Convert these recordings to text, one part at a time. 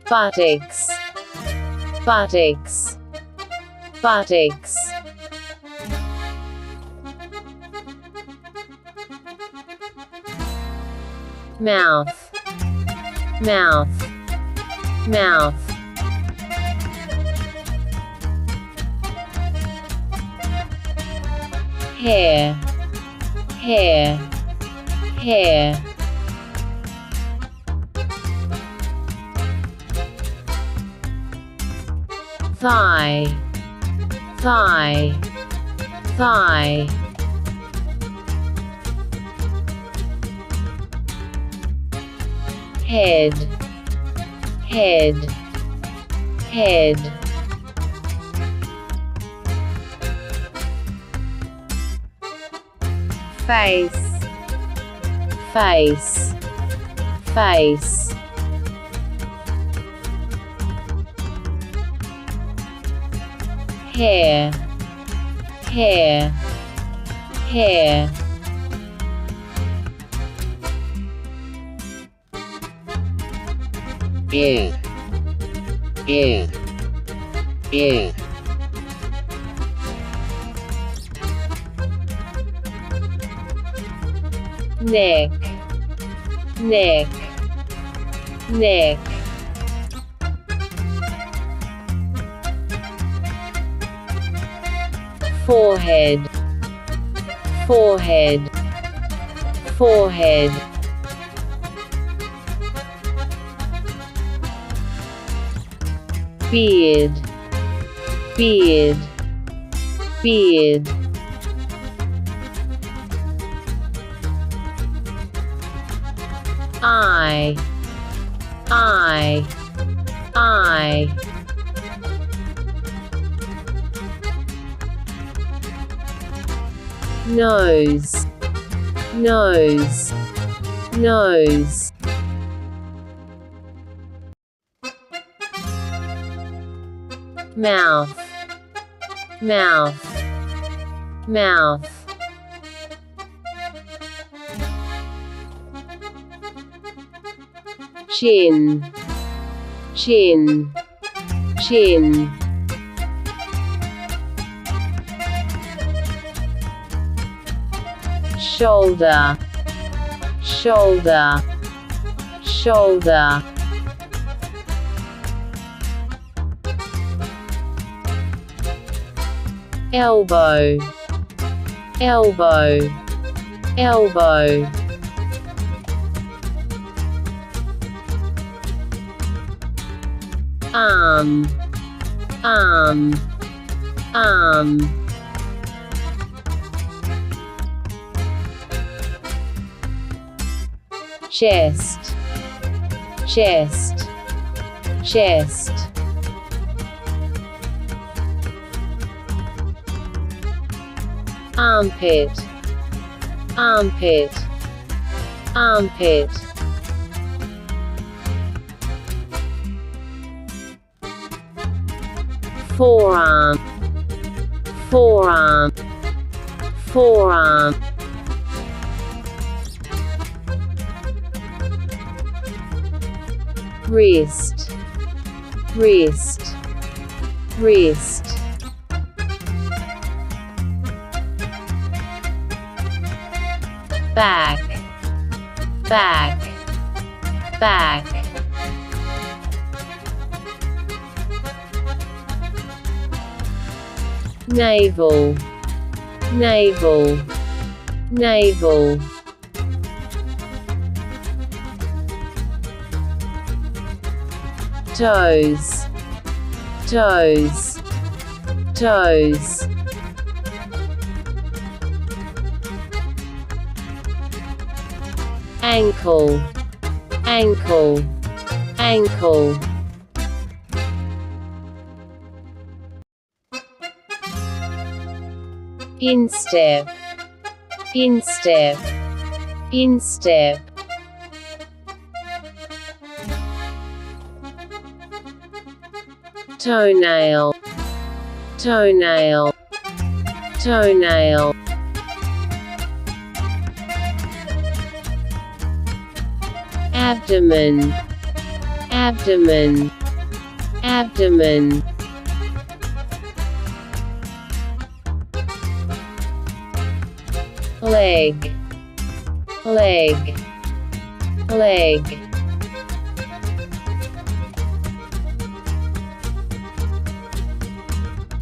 buttocks, buttocks, buttocks. Mouth, mouth, mouth. Hair, hair, hair. Thigh, thigh, thigh. Head, head, head. Face, face, face. Hair, hair, hair. Ear, ear, ear. Neck, neck, neck. Forehead, forehead, forehead. Beard, beard, beard. Eye, eye, eye. Nose, nose, nose. Mouth, mouth, mouth. Chin, chin, chin. Shoulder, shoulder, shoulder. Elbow, elbow, elbow. Arm, arm, arm. Chest, chest, chest. Armpit, armpit, armpit. Forearm, forearm, forearm. Wrist, wrist, wrist. Back, back, back. Navel, navel, navel. Toes, toes, toes. Ankle, ankle, ankle. Instep, instep, instep. Toenail, toenail, toenail. Abdomen, abdomen, abdomen, leg, leg, leg,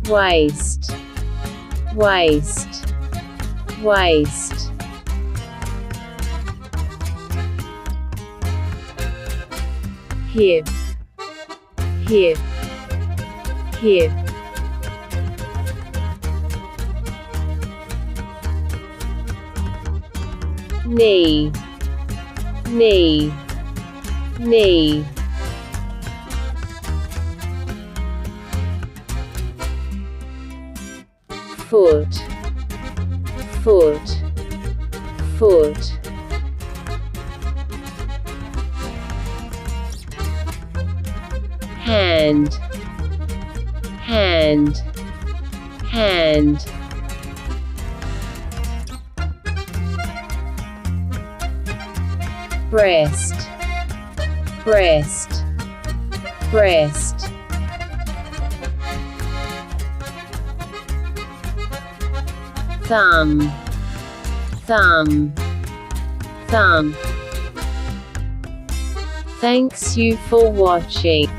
waist, waist, waist, hip, hip, hip, knee, knee, knee, foot, foot, foot, hand, hand, hand, breast, breast, breast, thumb, thumb, thumb. Thanks you for watching.